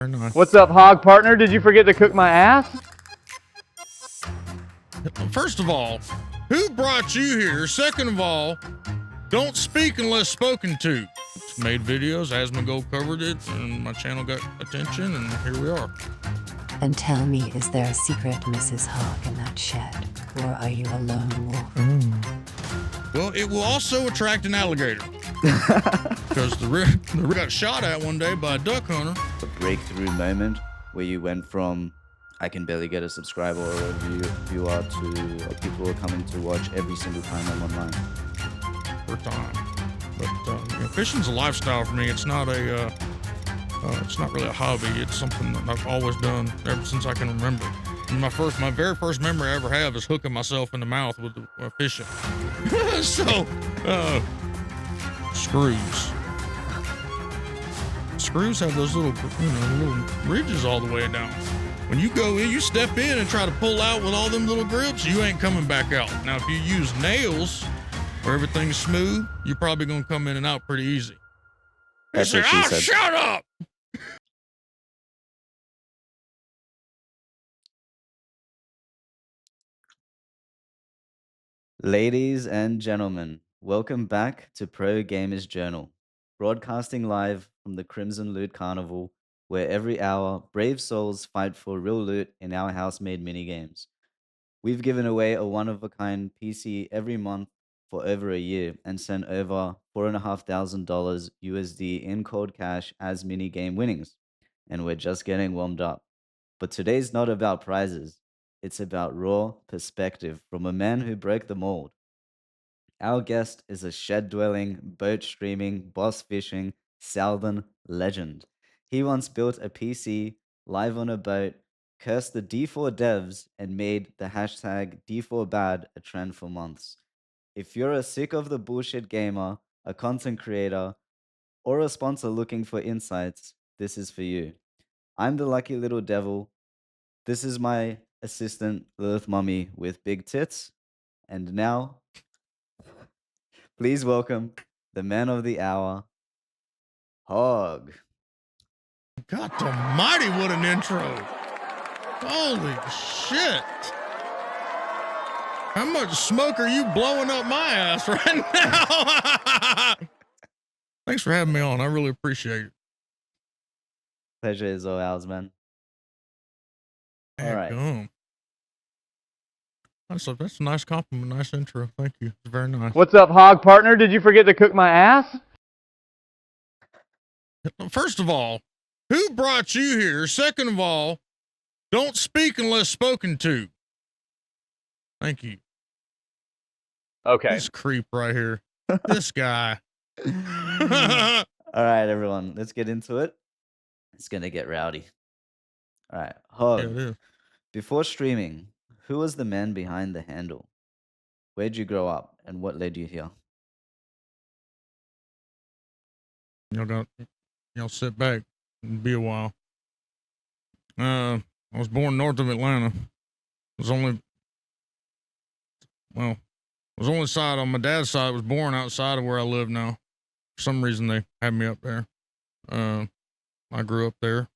Very nice. What's up, Hog partner? Did you forget to cook my ass? First of all, who brought you here? Second of all, don't speak unless spoken to. Made videos, Asmongold covered it, and my channel got attention, and here we are. And tell me, is there a secret Mrs. Hawg in that shed? Or are you a lone wolf? Well, it will also attract an alligator. Because the rig got shot at one day by a duck hunter. A breakthrough moment where you went from I can barely get a subscriber or a viewer to people who are coming to watch every single time I'm online. For time. But fishing's a lifestyle for me. It's not a it's not really a hobby. It's something that I've always done ever since I can remember. And my very first memory I ever have is hooking myself in the mouth with fishing. So, screws. Screws have those little, little ridges all the way down. When you go in, you step in and try to pull out with all them little grips, you ain't coming back out. Now, if you use nails where everything's smooth, you're probably gonna come in and out pretty easy. That's what she said. Shut up! Ladies and gentlemen, welcome back to Pro Gamers Journal, broadcasting live from the Crimson Loot Carnival, where every hour, brave souls fight for real loot in our house-made minigames. We've given away a one-of-a-kind PC every month for over a year and sent over $4,500 USD in cold cash as minigame winnings, and we're just getting warmed up. But today's not about prizes. It's about raw perspective from a man who broke the mold. Our guest is a shed-dwelling, boat-streaming, boss-fishing, southern legend. He once built a PC live on a boat, cursed the D4 devs, and made the hashtag D4Bad a trend for months. If you're a sick of the bullshit gamer, a content creator, or a sponsor looking for insights, this is for you. I'm the lucky little devil. This is my assistant, Lilith Mummy, with big tits. And now, please welcome the man of the hour, Hawg. God almighty, what an intro. Holy shit. How much smoke are you blowing up my ass right now? Thanks for having me on. I really appreciate it. Pleasure is all ours, man. All right. That's a nice compliment, nice intro. Thank you. It's very nice. What's up, Hog partner? Did you forget to cook my ass? First of all, who brought you here? Second of all, don't speak unless spoken to. Thank you. Okay. This creep right here. This guy. All right, everyone. Let's get into it. It's going to get rowdy. All right. Hawg, Yeah, it is. before streaming, who was the man behind the handle? Where'd you grow up and what led you here? Y'all sit back and be a while. I was born north of Atlanta. Was only side on my dad's side was born outside of where I live now. For some reason they had me up there. I grew up there,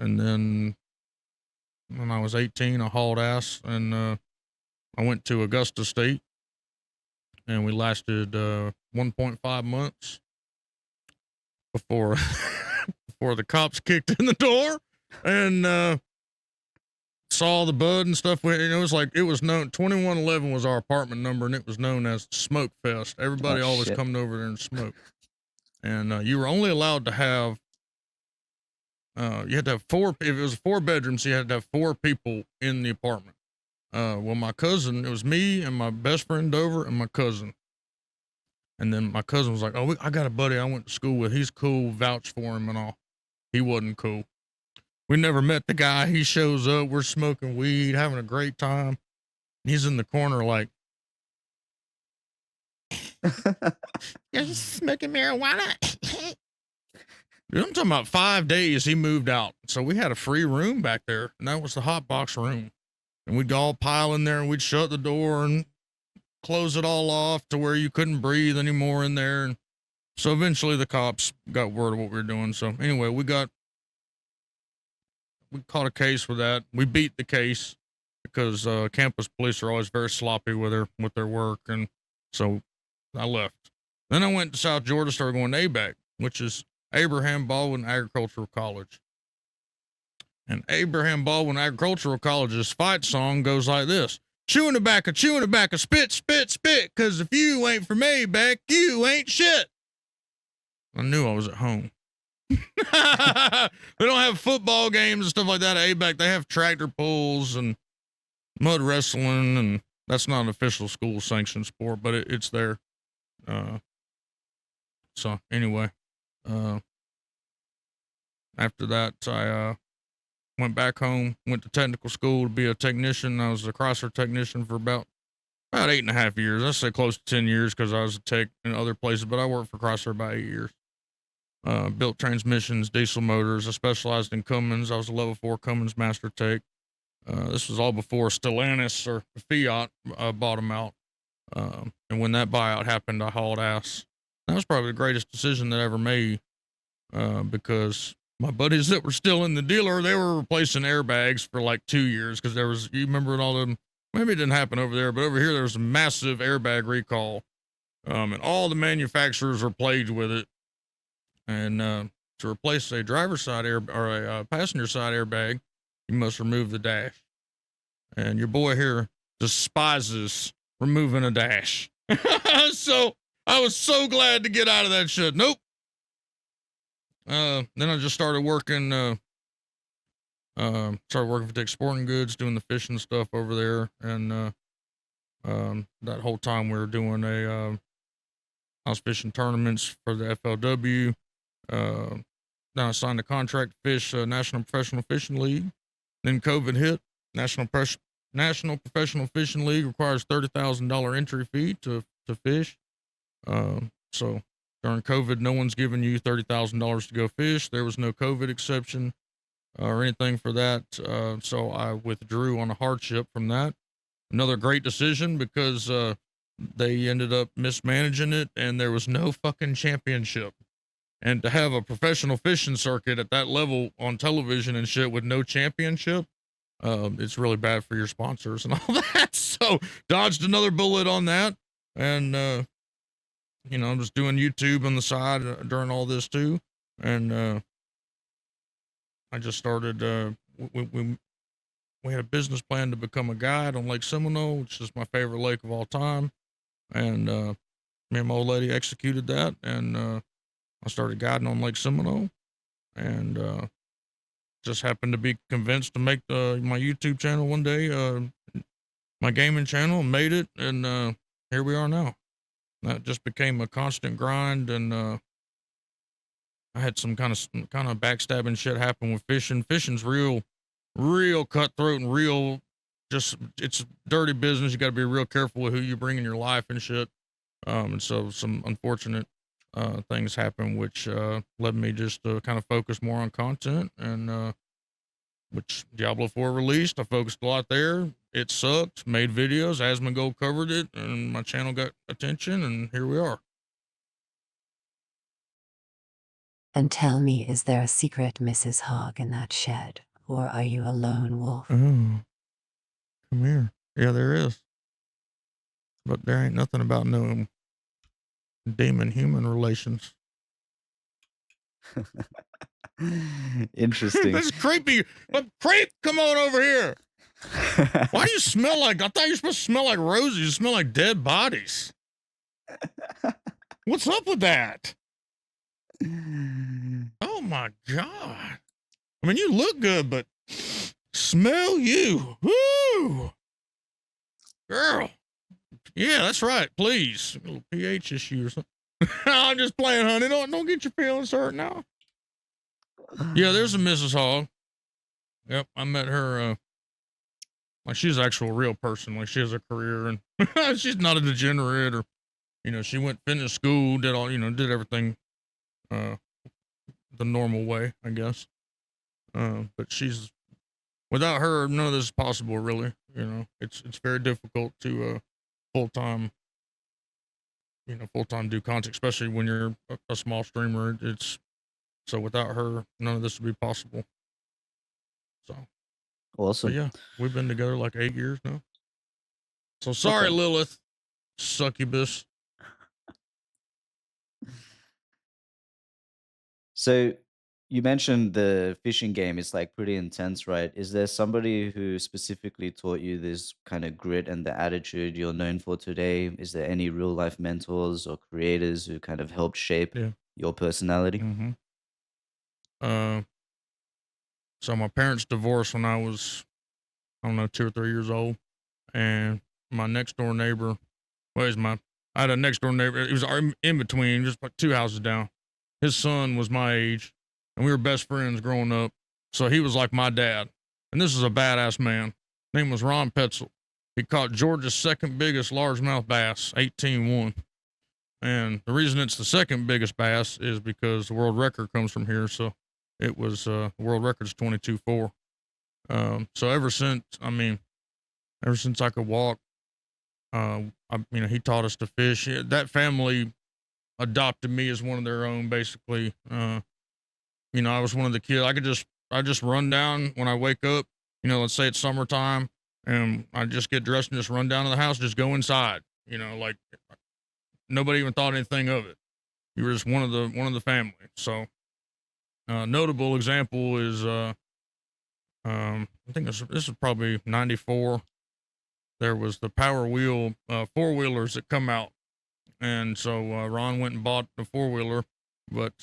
and then when I was 18, I hauled ass and I went to Augusta State, and we lasted 1.5 months before before the cops kicked in the door and saw the bud and stuff. It was known. 2111 was our apartment number, and it was known as Smoke Fest. Everybody always shit. come over there and smoke. And you were only allowed to have, you had to have four. If it was 4 bedrooms, you had to have 4 people in the apartment. Well, my cousin, it was me and my best friend Dover and my cousin. And then my cousin was like, "Oh, I got a buddy I went to school with. He's cool. Vouch for him and all." He wasn't cool. We never met the guy. He shows up. We're smoking weed, having a great time. He's in the corner like, "You're smoking marijuana." Dude, I'm talking about 5 days he moved out. So we had a free room back there, and that was the hot box room. And we'd all pile in there, and we'd shut the door and close it all off to where you couldn't breathe anymore in there. And so eventually the cops got word of what we were doing. So anyway, we got we caught a case with that. We beat the case because campus police are always very sloppy with their work, and so I left. Then I went to South Georgia, started going to ABAC, which is Abraham Baldwin Agricultural College. And Abraham Baldwin Agricultural College's fight song goes like this: chewing tobacco, spit, spit, spit, 'cause if you ain't from ABAC, you ain't shit. I knew I was at home. They don't have football games and stuff like that at ABAC. They have tractor pulls and mud wrestling, and that's not an official school sanctioned sport, but it's there. So anyway, after that, I went back home, went to technical school to be a technician. I was a crosser technician for about 8.5 years. I'd say close to 10 years because I was a tech in other places, but I worked for Crosser about 8 years. Built transmissions, diesel motors. I specialized in Cummins. I was a level 4 Cummins master tech. This was all before Stellantis or Fiat bought them out. And when that buyout happened, I hauled ass. That was probably the greatest decision that I ever made, because my buddies that were still in the dealer, they were replacing airbags for like 2 years because there was, you remember all them, maybe it didn't happen over there, but over here there was a massive airbag recall, and all the manufacturers were plagued with it. And to replace a driver's side air or a passenger side airbag, you must remove the dash. And your boy here despises removing a dash. So I was so glad to get out of that shit. Nope. Then I just started working for Dick's Sporting Goods, doing the fishing stuff over there. And that whole time we were doing I was fishing tournaments for the FLW. Then I signed a contract to fish National Professional Fishing League. Then COVID hit. National Professional Fishing League requires $30,000 entry fee to fish. So during COVID, no one's giving you $30,000 to go fish. There was no COVID exception or anything for that. So I withdrew on a hardship from that. Another great decision because they ended up mismanaging it and there was no fucking championship. And to have a professional fishing circuit at that level on television and shit with no championship, it's really bad for your sponsors and all that. So dodged another bullet on that. And, you know, I was doing YouTube on the side during all this too. And I just started, we had a business plan to become a guide on Lake Seminole, which is my favorite lake of all time. And me and my old lady executed that. And I started guiding on Lake Seminole, and just happened to be convinced to make my YouTube channel one day, my gaming channel, and made it, and here we are now. That just became a constant grind, and I had some kind of backstabbing shit happen with fishing. Fishing's real cutthroat and real, just it's dirty business. You got to be real careful with who you bring in your life and shit. And so some unfortunate things happened, which led me just to kind of focus more on content, and which Diablo 4 released. I focused a lot there. It sucked, made videos, Asmongold covered it, and my channel got attention, and here we are. And tell me, is there a secret Mrs. Hawg in that shed, or are you a lone wolf? Oh, come here. Yeah, there is. But there ain't nothing about no demon-human relations. Interesting. That's creepy. But creep, come on over here. Why do you smell like, I thought you were supposed to smell like roses. You smell like dead bodies. What's up with that? Oh my God. I mean, you look good, but smell you. Woo! Girl. Yeah, that's right. Please. A little pH issue or something. I'm just playing, honey. Don't get your feelings hurt now. Yeah, there's a Mrs. Hawg. Yep, I met her. Like, she's an actual real person. Like, she has a career, and she's not a degenerate, or, you know, she went fitness school, did all, you know, did everything the normal way, I guess. But she's, without her, none of this is possible, really. You know, it's very difficult to full-time do content, especially when you're a small streamer. So without her, none of this would be possible. So, but Awesome. yeah, we've been together like 8 years now. So sorry, Okay. Lilith, succubus. So you mentioned the fishing game is like pretty intense, right? Is there somebody who specifically taught you this kind of grit and the attitude you're known for today? Is there any real life mentors or creators who kind of helped shape Yeah. your personality? Mm-hmm. So my parents divorced when I was, I don't know, 2 or 3 years old, and my next door neighbor, well, I had a next door neighbor. It was in between, just like 2 houses down. His son was my age, and we were best friends growing up. So he was like my dad, and this is a badass man. Name was Ron Petzel. He caught Georgia's second biggest largemouth bass, 18-1. And the reason it's the second biggest bass is because the world record comes from here. So it was, the world record's 22-4. So ever since I could walk, he taught us to fish. That family adopted me as one of their own, basically. I was one of the kids. I just run down when I wake up, let's say it's summertime, and I just get dressed and just run down to the house, just go inside, like nobody even thought anything of it. You were just one of the family. So, notable example is, I think this is probably 94. There was the Power Wheel, 4-wheelers that come out. And so, Ron went and bought the 4-wheeler, but,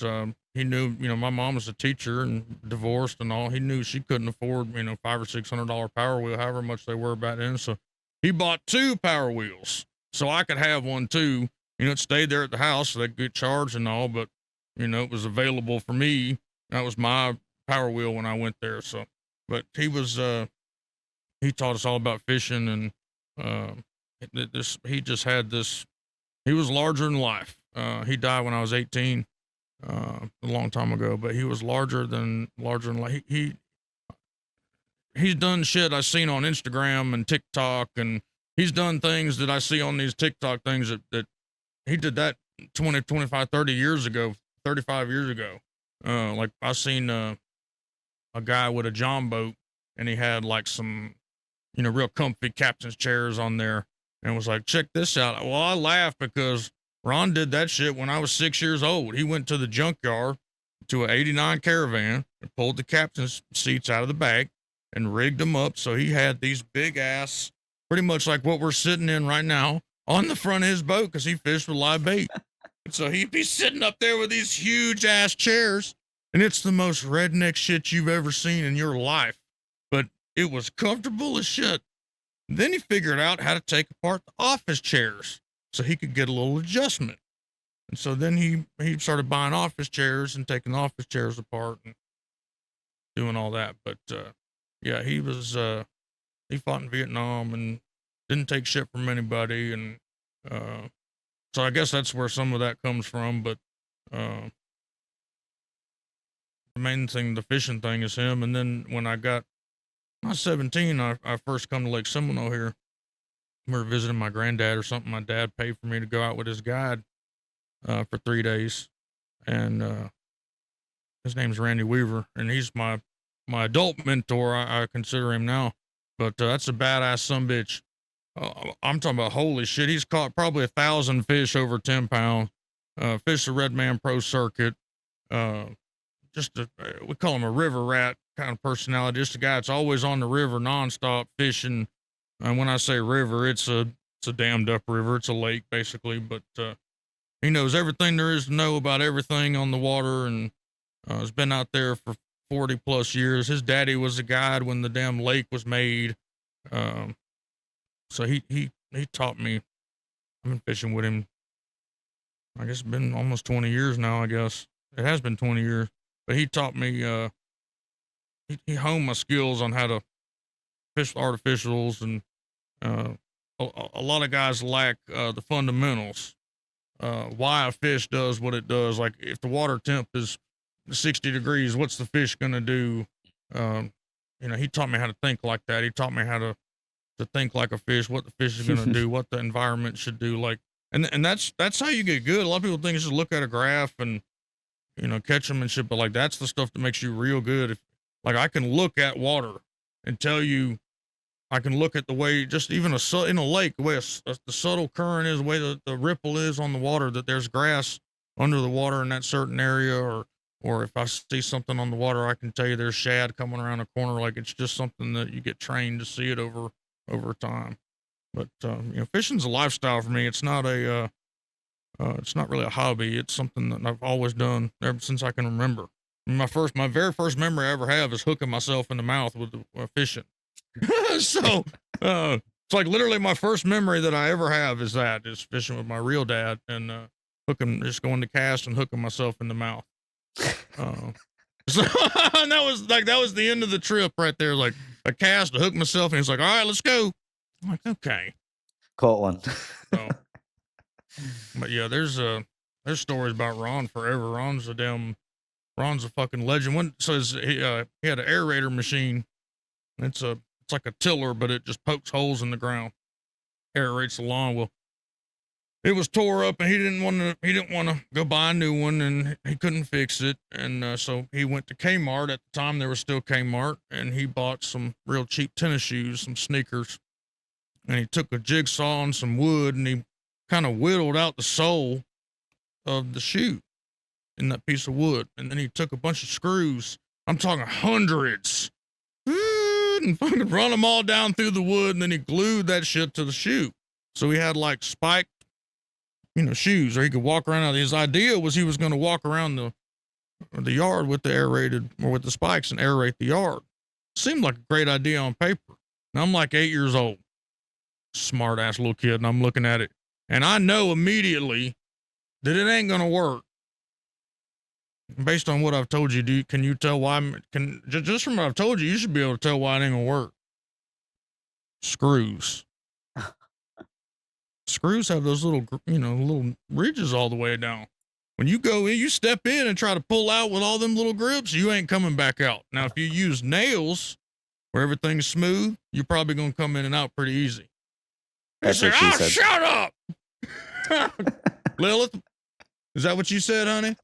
he knew, my mom was a teacher and divorced and all. He knew she couldn't afford, $500 or $600 Power Wheel, however much they were back then. So he bought 2 Power Wheels so I could have one too. It stayed there at the house so they could get charged and all, but, it was available for me. That was my Power Wheel when I went there. So, but he taught us all about fishing, and, he just had this, he was larger than life. He died when I was 18, a long time ago, but he was larger than life. He's done shit I've seen on Instagram and TikTok, and he's done things that I see on these TikTok things that he did that 20, 25, 30 years ago, 35 years ago. Like I seen, a guy with a John boat, and he had like some, real comfy captain's chairs on there, and was like, check this out. Well, I laughed because Ron did that shit when I was 6 years old. He went to the junkyard to an 89 Caravan and pulled the captain's seats out of the back and rigged them up. So he had these big ass, pretty much like what we're sitting in right now, on the front of his boat because he fished with live bait. So he'd be sitting up there with these huge ass chairs, and it's the most redneck shit you've ever seen in your life. But it was comfortable as shit. Then he figured out how to take apart the office chairs so he could get a little adjustment. And so then he started buying office chairs and taking the office chairs apart and doing all that. But, yeah, he fought in Vietnam and didn't take shit from anybody. And, so I guess that's where some of that comes from. But, the main thing, the fishing thing, is him. And then when I was 17, I first come to Lake Seminole here. We were visiting my granddad or something. My dad paid for me to go out with his guide, for 3 days. And, his name's Randy Weaver, and he's my adult mentor. I consider him now, but, that's a badass sumbitch. I'm talking about, holy shit. He's caught probably 1,000 fish over 10 pounds, fished the Red Man Pro circuit. We call him a river rat kind of personality. Just a guy that's always on the river nonstop fishing. And when I say river, it's a dammed up river. It's a lake basically, but, he knows everything there is to know about everything on the water, and, has been out there for 40 plus years. His daddy was a guide when the damn lake was made. So he taught me. I've been fishing with him, I guess it's been almost 20 years now, I guess. It has been 20 years, but he taught me, he honed my skills on how to fish artificials, and, a lot of guys lack, the fundamentals. Why a fish does what it does. Like if the water temp is 60 degrees, what's the fish gonna do? He taught me how to think like that. He taught me how to think like a fish, what the fish is gonna do, what the environment should do. Like, and that's how you get good. A lot of people think it's just look at a graph and, catch them and shit, but like that's the stuff that makes you real good. Like I can look at water and tell you, I can look at the way, just even in a lake, the way the subtle current is, the way the ripple is on the water, that there's grass under the water in that certain area, or if I see something on the water, I can tell you there's shad coming around a corner. Like it's just something that you get trained to see it over time. But you know, fishing's a lifestyle for me. It's not really a hobby. It's something that I've always done ever since I can remember. My very first memory I ever have is hooking myself in the mouth with fishing. So it's like literally my first memory that I ever have is fishing with my real dad and just going to cast and hooking myself in the mouth. So and that was the end of the trip right there. Like a cast to hook myself, and he's like, "All right, let's go." I'm like, "Okay." Caught one. So, but yeah, there's stories about Ron forever. Ron's a fucking legend. He had an aerator machine. It's like a tiller, but it just pokes holes in the ground, aerates the lawn. Well, it was tore up, and he didn't want to go buy a new one, and he couldn't fix it. And so he went to Kmart. At the time, there was still Kmart, and he bought some real cheap tennis shoes, some sneakers, and he took a jigsaw and some wood, and he kind of whittled out the sole of the shoe in that piece of wood, and then he took a bunch of screws. I'm talking hundreds. And fucking run them all down through the wood, and then he glued that shit to the shoe. So he had like spiked, shoes, or he could walk around. His idea was he was going to walk around the yard with the aerated, or with the spikes, and aerate the yard. Seemed like a great idea on paper. Now I'm like 8 years old, smart ass little kid, and I'm looking at it, and I know immediately that it ain't going to work. Based on what I've told you, can you tell why? Just from what I've told you, you should be able to tell why it ain't gonna work. Screws. Screws have those little ridges all the way down. When you go in, you step in and try to pull out with all them little grips, you ain't coming back out. Now, if you use nails where everything's smooth, you're probably gonna come in and out pretty easy. That's what she said. Shut up, Lilith. Is that what you said, honey?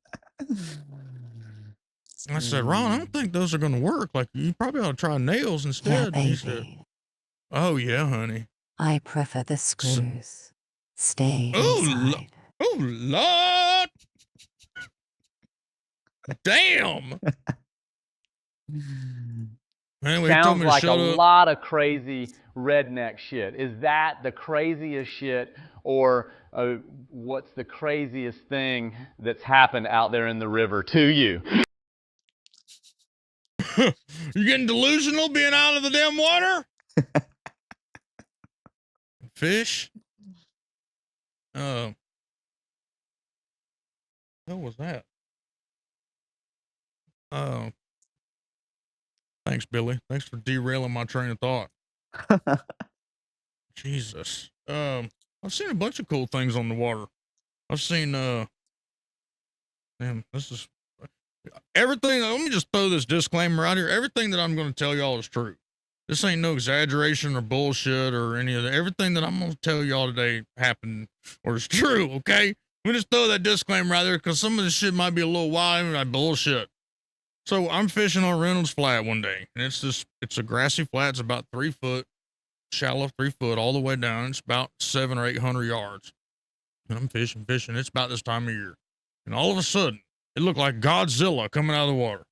I said, Ron, I don't think those are going to work. Like, you probably ought to try nails instead. Yeah, He said, oh, yeah, honey. I prefer the screws. Stay Oh, inside. oh, Lord. Damn. Anyway, he told Sounds me to like a shut up. lot of crazy redneck shit. Is that the craziest shit, or what's the craziest thing that's happened out there in the river to you? You getting delusional being out of the damn water? Fish? What was that? Thanks, Billy. Thanks for derailing my train of thought. Jesus. I've seen a bunch of cool things on the water. I've seen, this is everything. Let me just throw this disclaimer out here. Everything that I'm going to tell y'all is true. This ain't no exaggeration or bullshit or any of that. Everything that I'm going to tell y'all today happened or is true. Okay. Let me just throw that disclaimer out there, because some of this shit might be a little wild and like bullshit. So I'm fishing on Reynolds Flat one day, and it's a grassy flat. It's about 3 foot, shallow 3 foot all the way down. It's about 700 or 800 yards. And I'm fishing. It's about this time of year. And all of a sudden, it looked like Godzilla coming out of the water.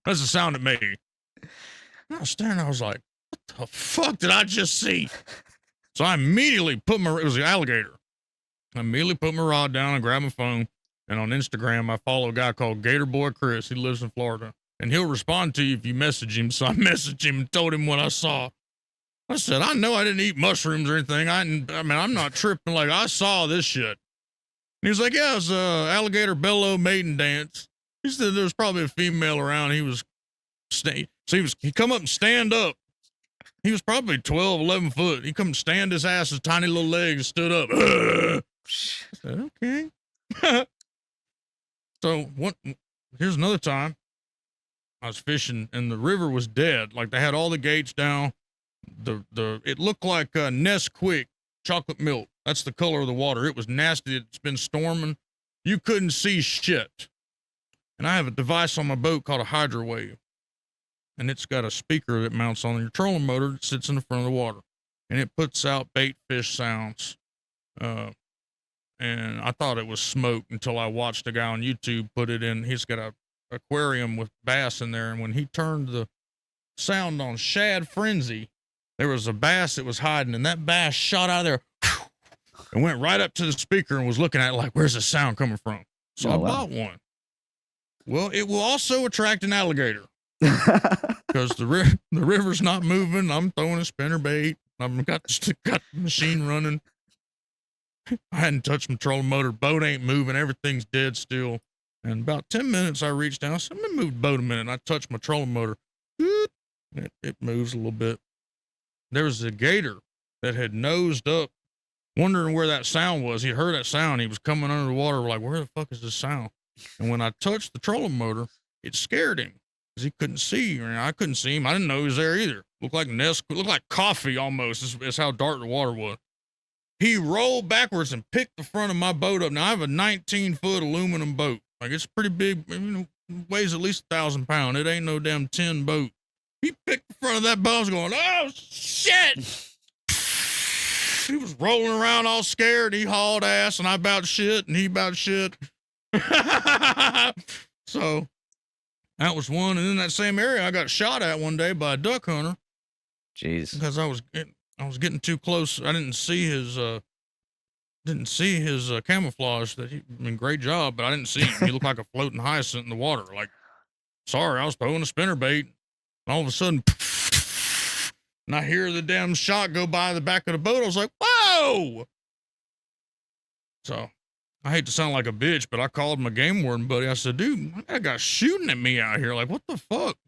That's the sound it made. And I was staring, I was like, what the fuck did I just see? So I immediately it was the alligator. I immediately put my rod down and grabbed my phone. And on Instagram, I follow a guy called Gator Boy Chris. He lives in Florida. And he'll respond to you if you message him. So I messaged him and told him what I saw. I said, I know I didn't eat mushrooms or anything. I mean, I'm not tripping. Like, I saw this shit. And he was like, yeah, it was alligator bellow maiden dance. He said there was probably a female around. He come up and stand up. He was probably 12, 11 foot. He come and stand his ass, his tiny little legs, and stood up. I said, okay. So here's another time. I was fishing and the river was dead. Like, they had all the gates down. It looked like Nesquik chocolate milk. That's the color of the water. It was nasty. It's been storming. you couldn't see shit. And I have a device on my boat called a hydrowave. And it's got a speaker that mounts on your trolling motor that sits in the front of the water. And it puts out bait fish sounds. And I thought it was smoke until I watched a guy on YouTube put it in. He's got a aquarium with bass in there. And when he turned the sound on Shad Frenzy, there was a bass that was hiding, and that bass shot out of there and went right up to the speaker and was looking at it like, where's the sound coming from? So I bought one. Well, it will also attract an alligator because the river's not moving. I'm throwing a spinner bait. I've got the machine running. I hadn't touched my trolling motor. Boat ain't moving. Everything's dead still. And about 10 minutes, I reached down. I said, let me move the boat a minute. And I touched my trolling motor. It moves a little bit. There was a gator that had nosed up, wondering where that sound was. He heard that sound. He was coming under the water. Like, where the fuck is this sound? And when I touched the trolling motor, it scared him because he couldn't see. I couldn't see him. I didn't know he was there either. Looked like coffee almost. Is how dark the water was. He rolled backwards and picked the front of my boat up. Now I have a 19-foot aluminum boat. Like, it's pretty big. You know, weighs at least 1,000 pounds. It ain't no damn tin boat. He picked the front of that boat. I was going, oh shit! He was rolling around all scared. He hauled ass, and I about shit, and he about shit. So that was one. And in that same area, I got shot at one day by a duck hunter. Jeez. Because I was getting too close. I didn't see his camouflage. Great job, but I didn't see him. He looked like a floating hyacinth in the water. Like, sorry, I was throwing a spinner bait. And all of a sudden, and I hear the damn shot go by the back of the boat. I was like, whoa! So I hate to sound like a bitch, but I called my game warden buddy. I said, dude, I got a guy shooting at me out here. Like, what the fuck?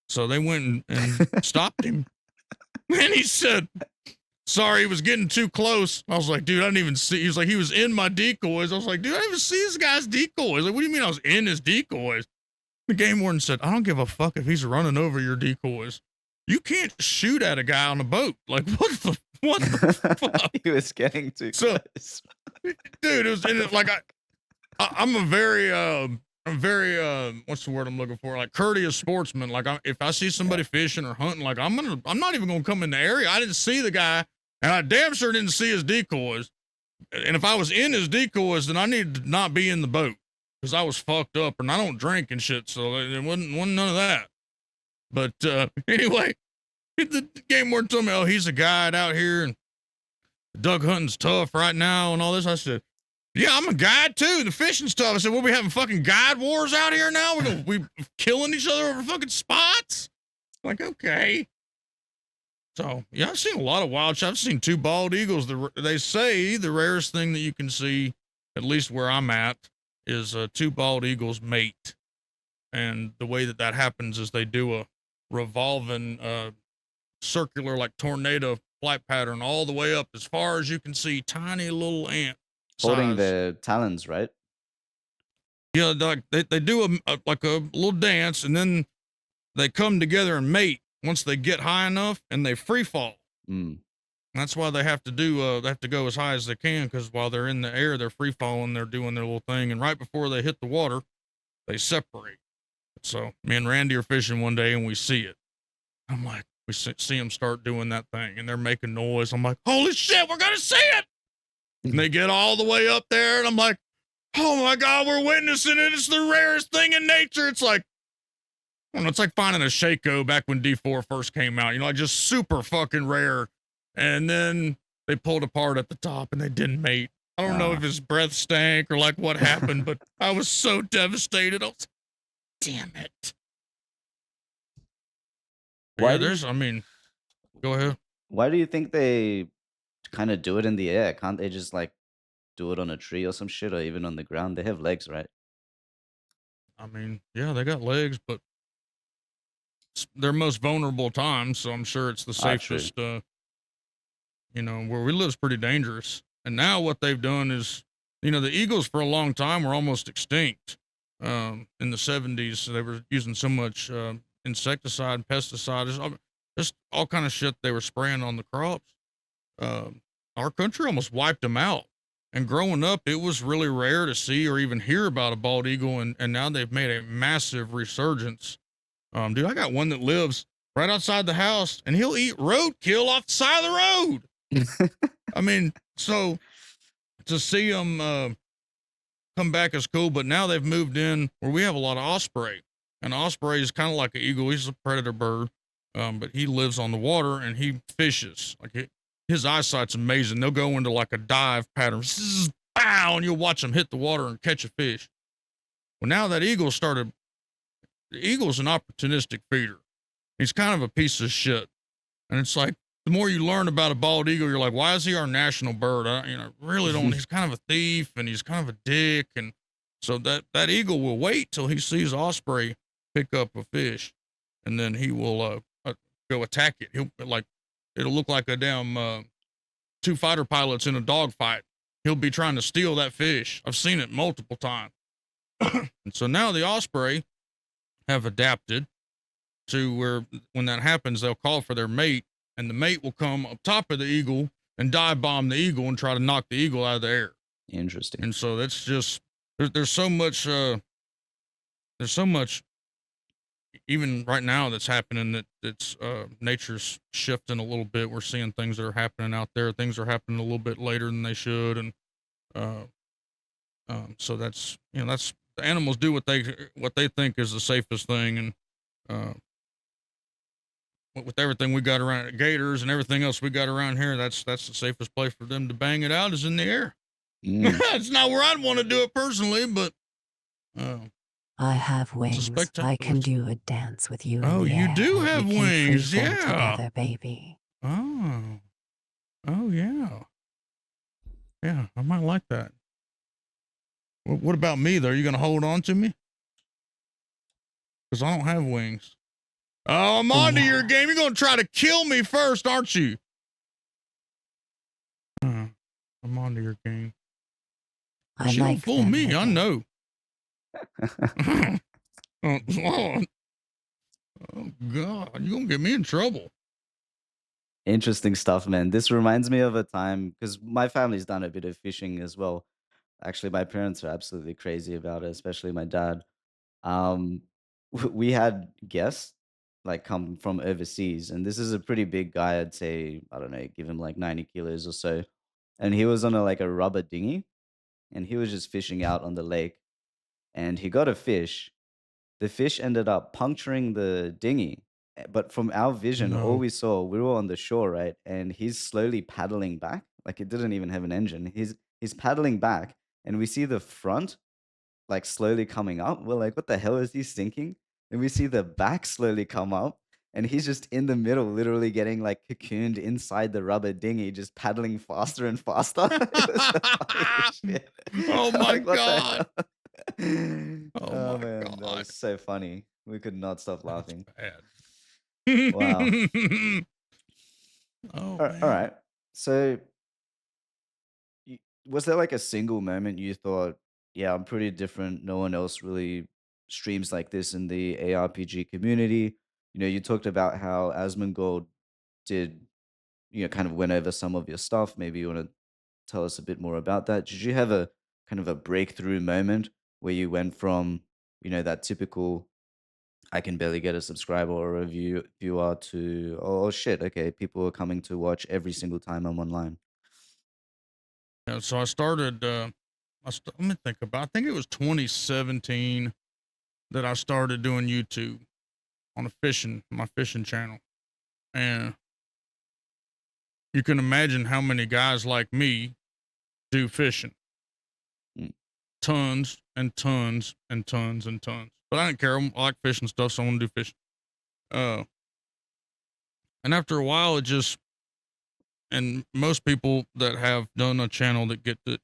So they went and stopped him. And he said, sorry, he was getting too close. I was like, dude, I didn't even see. He was like, he was in my decoys. I was like, dude, I didn't even see this guy's decoys. Like, what do you mean I was in his decoys? The game warden said, I don't give a fuck if he's running over your decoys. You can't shoot at a guy on a boat. Like, what the fuck? He was getting too close. Dude, it was like, I'm a very, what's the word I'm looking for? Like, courteous sportsman. Like, if I see somebody fishing or hunting, like, I'm not even going to come in the area. I didn't see the guy, and I damn sure didn't see his decoys. And if I was in his decoys, then I needed to not be in the boat because I was fucked up, and I don't drink and shit, so it wasn't none of that. But anyway, the game warden told me, oh, he's a guide out here, and duck hunting's tough right now and all this. I said, yeah, I'm a guide too. The fishing's tough. I said, we having fucking guide wars out here now? We killing each other over fucking spots? Like, okay. So, yeah, I've seen a lot of wild shots. I've seen 2 bald eagles. They say the rarest thing that you can see, at least where I'm at, is 2 bald eagles mate. And the way that happens is they do a revolving, circular, like tornado flight pattern all the way up as far as you can see, tiny little ant Holding size. their talons, right? Yeah, like they do a little dance, and then they come together and mate once they get high enough, and they free fall. That's why they have to go as high as they can, because while they're in the air, they're free falling, they're doing their little thing, and right before they hit the water, they separate. So me and Randy are fishing one day, and we see it. I'm like, we see them start doing that thing, and they're making noise. I'm like, holy shit, we're gonna see it! And they get all the way up there, and I'm like, oh my God, we're witnessing it. It's the rarest thing in nature. It's like, I don't know, it's like finding a Shaco back when D4 first came out, like just super fucking rare. And then they pulled apart at the top and they didn't mate. I don't know if his breath stank or like what happened, but I was so devastated. I was like, damn it. Why go ahead. Why do you think they kind of do it in the air? Can't they just like do it on a tree or some shit, or even on the ground? They have legs, right? Yeah, they got legs, but it's their most vulnerable time, so I'm sure it's the safest. Where we live is pretty dangerous. And now what they've done is, the eagles for a long time were almost extinct. In the 70s, they were using so much insecticide, pesticide, just all kind of shit they were spraying on the crops. Our country almost wiped them out. And growing up, it was really rare to see or even hear about a bald eagle. And now they've made a massive resurgence. Dude, I got one that lives right outside the house and he'll eat roadkill off the side of the road. I mean, so to see them, come back is cool, but now they've moved in where we have a lot of osprey. And osprey is kind of like an eagle. He's a predator bird, but he lives on the water and he fishes. Like his eyesight's amazing. They'll go into like a dive pattern, bow, and you'll watch them hit the water and catch a fish. Well, now that eagle started. The eagle's an opportunistic feeder. He's kind of a piece of shit, and it's like the more you learn about a bald eagle, you're like, why is he our national bird? Really don't. He's kind of a thief and he's kind of a dick, and so that eagle will wait till he sees osprey pick up a fish, and then he will go attack it. It'll look like a damn two fighter pilots in a dogfight. He'll be trying to steal that fish. I've seen it multiple times. And so now the osprey have adapted to where when that happens, they'll call for their mate, and the mate will come up top of the eagle and dive bomb the eagle and try to knock the eagle out of the air. Interesting. And so that's just there's so much even right now that's happening that it's nature's shifting a little bit. We're seeing things that are happening out there. Things are happening a little bit later than they should, and so that's the animals do what they think is the safest thing, and with everything we got around gators and everything else we got around here, that's the safest place for them to bang it out is in the air. It's not where I'd want to do it personally, but I have wings. I can do a dance with you. Oh, you do have wings, yeah. Together, baby. Oh yeah, I might like that. What about me though? Are you gonna hold on to me? Because I don't have wings. Oh, I'm onto your game. You're gonna try to kill me first, aren't you? I'm onto your game. She don't fool me. I know. Oh God, you're gonna get me in trouble. Interesting stuff, man. This reminds me of a time because my family's done a bit of fishing as well. Actually, my parents are absolutely crazy about it, especially my dad. Um, we had guests like come from overseas, and this is a pretty big guy. I'd say, I don't know, give him like 90 kilos or so. And he was on a rubber dinghy, and he was just fishing out on the lake, and he got a fish. The fish ended up puncturing the dinghy. But from our vision, all No. we saw, we were on the shore, right? And he's slowly paddling back. Like it didn't even have an engine. He's paddling back, and we see the front like slowly coming up. We're like, what the hell is he sinking? And we see the back slowly come up, and he's just in the middle, literally getting like cocooned inside the rubber dinghy, just paddling faster and faster. It was the funniest shit. Oh my Like, what the God. hell? Oh my man, that God. was so funny. We could not stop laughing. Bad. Wow. Oh All man. right. So, was there like a single moment you thought, yeah, I'm pretty different. No one else really streams like this in the ARPG community. You talked about how Asmongold did, kind of went over some of your stuff. Maybe you want to tell us a bit more about that. Did you have a kind of a breakthrough moment where you went from, that typical, I can barely get a subscriber or a viewer to, oh shit, okay, people are coming to watch every single time I'm online? Yeah, so I started, let me think about, I think it was 2017 that I started doing YouTube on my fishing channel. And you can imagine how many guys like me do fishing. Mm. Tons and tons and tons and tons. But I didn't care. I like fishing stuff, so I want to do fishing. And after a while, and most people that have done a channel that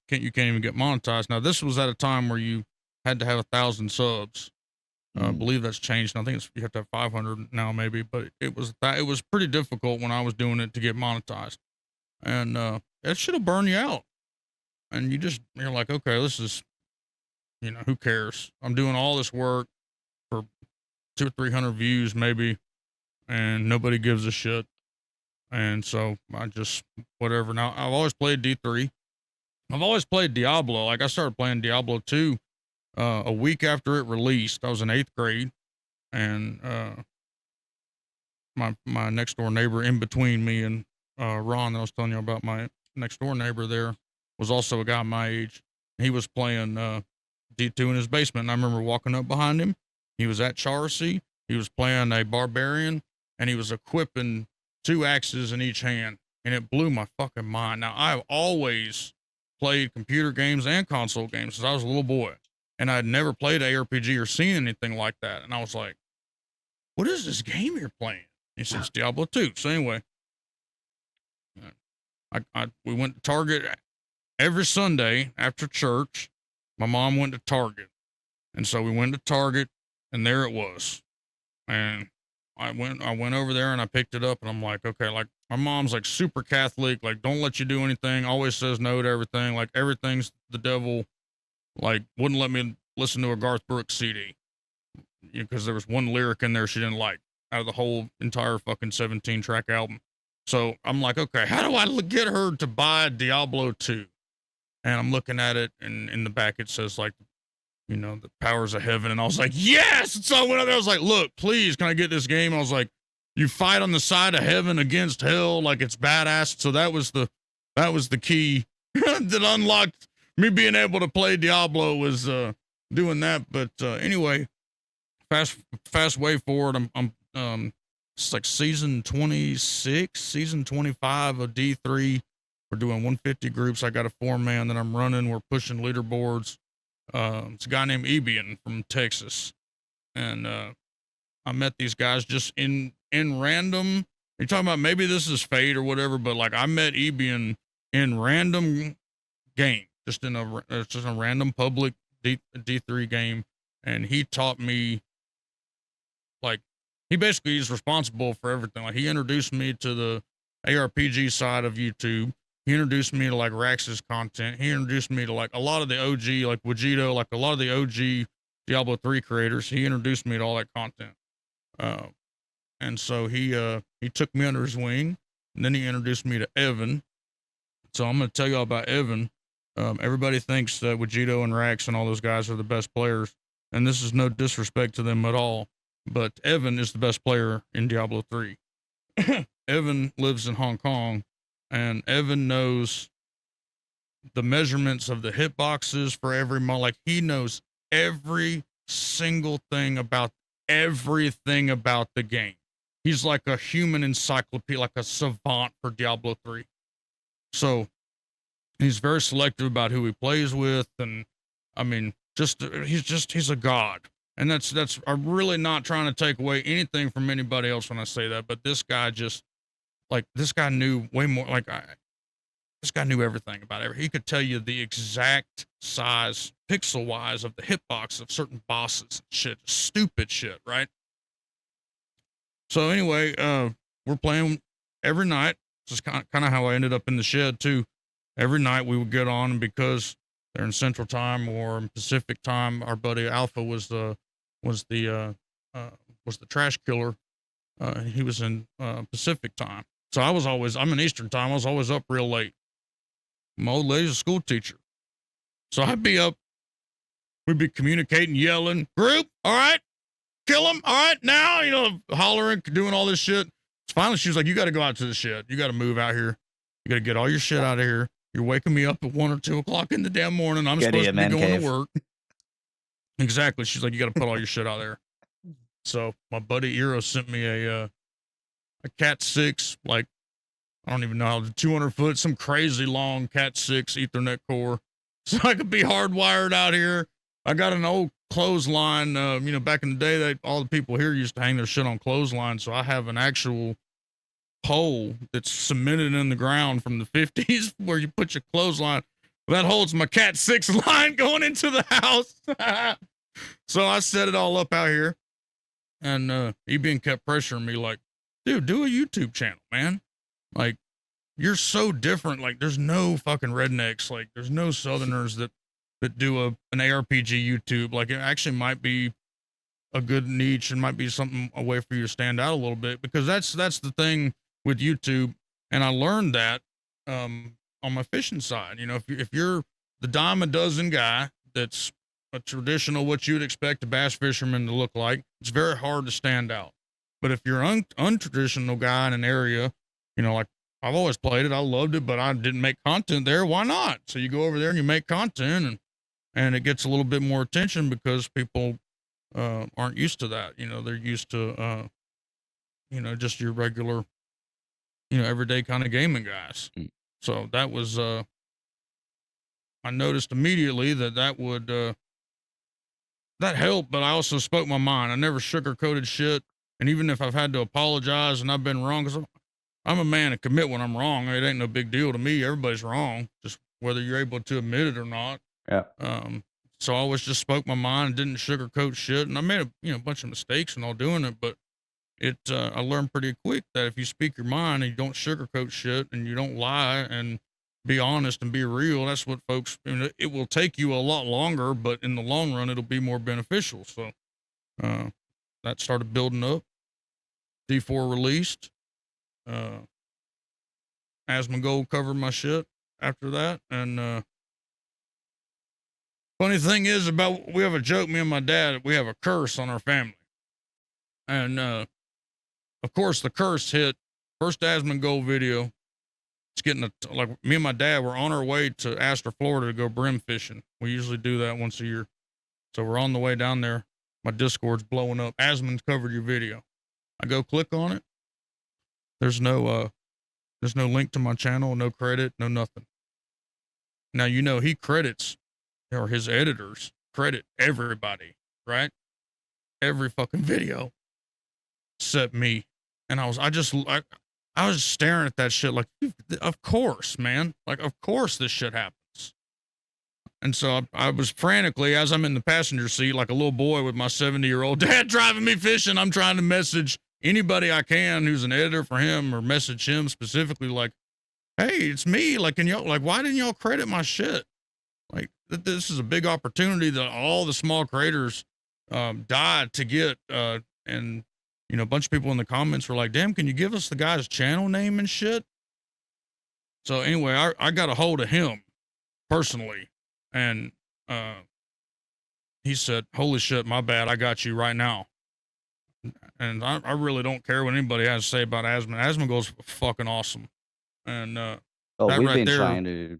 you can't even get monetized. Now, this was at a time where you had to have 1,000 subs. I believe that's changed. I think you have to have 500 now, maybe, but it was pretty difficult when I was doing it to get monetized, and it should have burned you out. And you're like, okay, this is, who cares? I'm doing all this work for 200 or 300 views, maybe, and nobody gives a shit. And so I just, whatever. Now, I've always played D3. I've always played Diablo. Like I started playing Diablo 2 a week after it released. I was in 8th grade, and my next door neighbor in between me and Ron that I was telling you about, my next door neighbor there, was also a guy my age. He was playing D2 in his basement, and I remember walking up behind him. He was at Charcy. He was playing a barbarian, and he was equipping 2 axes in each hand, and it blew my fucking mind. Now, I've always played computer games and console games since I was a little boy, and I'd never played ARPG or seen anything like that. And I was like, what is this game you're playing? He said, it's Diablo 2. So anyway, we went to Target every Sunday after church. My mom went to Target. And so we went to Target, and there it was. And I went over there and I picked it up, and I'm like, okay, like my mom's like super Catholic, like don't let you do anything, always says no to everything, like everything's the devil, like wouldn't let me listen to a Garth Brooks CD because there was one lyric in there she didn't like out of the whole entire fucking 17 track album. So I'm like, okay, how do I get her to buy Diablo 2? And I'm looking at it, and in the back it says like, you know, the powers of heaven. And I was like, yes. And so I went up there. I was like, look, please, can I get this game? I was like, you fight on the side of heaven against hell. Like it's badass. So that was the key that unlocked me being able to play Diablo, was doing that. But anyway, fast way forward. I'm it's like season 26, season 25 of D3. We're doing 150 groups. I got a 4-man that I'm running. We're pushing leaderboards. It's a guy named Ebian from Texas. And I met these guys just in random. You're talking about maybe this is fate or whatever, but like I met Ebian in random game, just in a random public D3 game. And he taught me, like, he basically is responsible for everything. Like he introduced me to the ARPG side of YouTube. He introduced me to like Rax's content. He introduced me to like a lot of the OG, like Vegito, like a lot of the OG Diablo 3 creators. He introduced me to all that content. And so he took me under his wing, and then he introduced me to Evan. So I'm going to tell you all about Evan. Everybody thinks that Vegito and Rax and all those guys are the best players, and this is no disrespect to them at all, but Evan is the best player in Diablo 3. Evan lives in Hong Kong, and Evan knows the measurements of the hitboxes for every mod. Like he knows every single thing about everything about the game. He's like a human encyclopedia, like a savant for Diablo 3. So he's very selective about who he plays with. And I mean, he's a god. And that's, I'm really not trying to take away anything from anybody else when I say that, but this guy just, like, this guy knew way more, like, this guy knew everything about everything. He could tell you the exact size, pixel-wise, of the hitbox of certain bosses and shit. Stupid shit, right? So anyway, we're playing every night. This is kind of how I ended up in the shed, too. Every night we would get on, and because they're in Central Time or in Pacific Time, our buddy Alpha was the trash killer. He was in Pacific Time. So I'm in Eastern Time. I was always up real late. My old lady's a school teacher. So I'd be up, we'd be communicating, yelling, group, all right, kill him, all right, now, you know, hollering, doing all this shit. Finally, she was like, you got to go out to the shed. You got to move out here. You got to get all your shit out of here. You're waking me up at 1 or 2 o'clock in the damn morning. I'm supposed to be going to work. Exactly. She's like, you got to put all your shit out there. So my buddy Eero sent me a Cat 6, like, I don't even know how, 200 foot, some crazy long Cat 6 Ethernet core. So I could be hardwired out here. I got an old clothesline. You know, back in the day, all the people here used to hang their shit on clotheslines. So I have an actual pole that's cemented in the ground from the 50s where you put your clothesline. That holds my Cat 6 line going into the house. So I set it all up out here. And Ebian kept pressuring me like, dude, do a YouTube channel, man. Like, you're so different. Like, there's no fucking rednecks. Like, there's no Southerners that do an ARPG YouTube. Like, it actually might be a good niche and might be something, a way for you to stand out a little bit, because that's the thing with YouTube. And I learned that on my fishing side. You know, if you're the dime a dozen guy that's a traditional, what you'd expect a bass fisherman to look like, it's very hard to stand out. But if you're untraditional guy in an area, you know, like I've always played it, I loved it, but I didn't make content there. Why not? So you go over there and you make content, and it gets a little bit more attention because people aren't used to that. You know, they're used to, you know, just your regular, you know, everyday kind of gaming guys. So that was, I noticed immediately that would, that helped, but I also spoke my mind. I never sugarcoated shit. And even if I've had to apologize and I've been wrong, because I'm a man to commit when I'm wrong. It ain't no big deal to me. Everybody's wrong, just whether you're able to admit it or not. Yeah. So I always just spoke my mind and didn't sugarcoat shit. And I made a bunch of mistakes and all doing it, but I learned pretty quick that if you speak your mind and you don't sugarcoat shit and you don't lie and be honest and be real, that's what folks, it will take you a lot longer, but in the long run, it'll be more beneficial. So, that started building up. D4 released, Asmongold covered my shit after that. And, funny thing is we have a joke, me and my dad, we have a curse on our family. And, of course, the curse hit first Asmongold video. It's getting like me and my dad were on our way to Astor, Florida to go brim fishing. We usually do that once a year. So we're on the way down there. My Discord's blowing up. Asmon's covered your video. I go click on it. There's no link to my channel, no credit, no nothing. Now, you know, he credits, or his editors credit everybody, right? Every fucking video except me. And I was staring at that shit like, of course, man. Like, of course this shit happens. And so I was frantically, as I'm in the passenger seat, like a little boy with my 70-year-old dad driving me fishing, I'm trying to message anybody I can who's an editor for him, or message him specifically like, hey, it's me. Like, why didn't y'all credit my shit? Like, this is a big opportunity that all the small creators died to get. And, you know, a bunch of people in the comments were like, damn, can you give us the guy's channel name and shit? So anyway, I got a hold of him personally, and he said, holy shit, my bad, I got you right now. And I really don't care what anybody has to say about Asmon. Asmongold's fucking awesome. And Oh, that we've right been there, trying to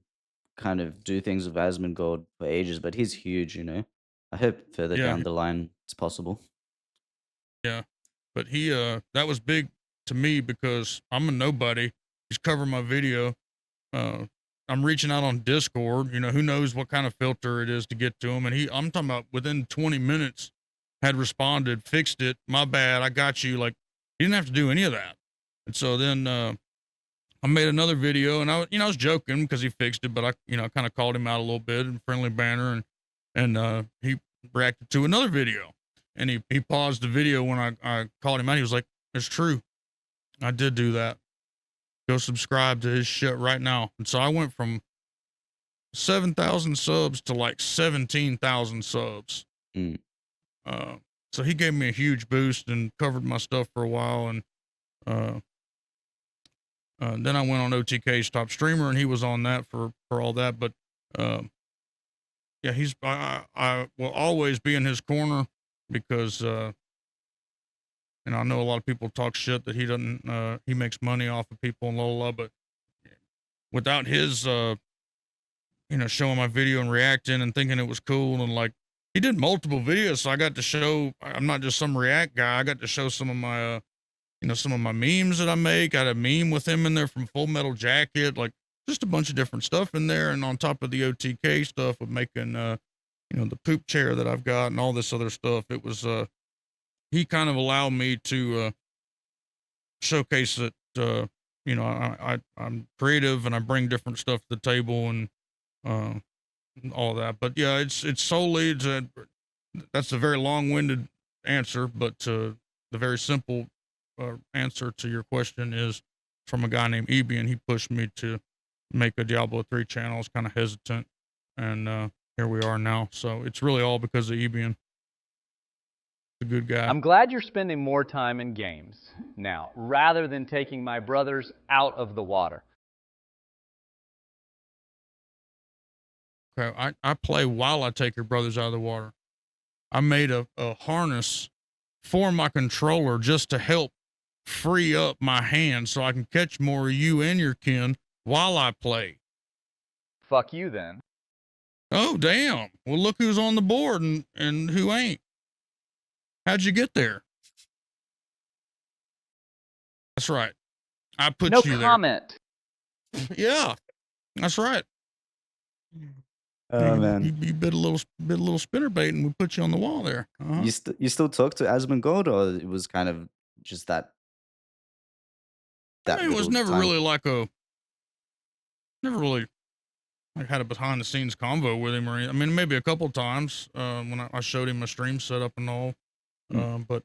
kind of do things with Asmongold for ages, but he's huge, you know. I hope further Yeah. down the line it's possible. Yeah. But he, that was big to me because I'm a nobody. He's covering my video. I'm reaching out on Discord, you know, who knows what kind of filter it is to get to him. And I'm talking about within 20 minutes had responded, fixed it. My bad. I got you. Like, he didn't have to do any of that. And so then, I made another video, and I was joking because he fixed it, but I kind of called him out a little bit in friendly banner, and he reacted to another video, and he paused the video when I called him out. He was like, it's true. I did do that. Go subscribe to his shit right now. And so I went from 7,000 subs to like 17,000 subs. Mm. So he gave me a huge boost and covered my stuff for a while. And, then I went on OTK's top streamer, and he was on that for all that. But, yeah, I will always be in his corner because, and I know a lot of people talk shit that he doesn't, he makes money off of people and blah, but without his, showing my video and reacting and thinking it was cool, and like, he did multiple videos. So I got to show, I'm not just some react guy. I got to show some of my, some of my memes that I make. I had a meme with him in there from Full Metal Jacket, like just a bunch of different stuff in there. And on top of the OTK stuff of making, the poop chair that I've got and all this other stuff, it was, he kind of allowed me to, showcase that, I'm creative and I bring different stuff to the table and, all that. But yeah, it's solely that's a very long-winded answer, but, the very simple, answer to your question is from a guy named Ebian. He pushed me to make a Diablo 3 channel. I was kind of hesitant, and here we are now. So it's really all because of Ebian. A good guy. I'm glad you're spending more time in games now, rather than taking my brothers out of the water. Okay, I play while I take your brothers out of the water. I made a harness for my controller just to help free up my hands so I can catch more of you and your kin while I play. Fuck you then. Oh, damn. Well, look who's on the board and who ain't. How'd you get there? That's right. I put No you comment. there. Yeah, that's right. Oh man, You bit a little spinnerbait and we put you on the wall there. Uh-huh. you still talk to Asmongold, or it was kind of just that I mean, it was little never time? really never really like had a behind the scenes convo with him or anything. I mean, maybe a couple times when I showed him my stream setup and all. But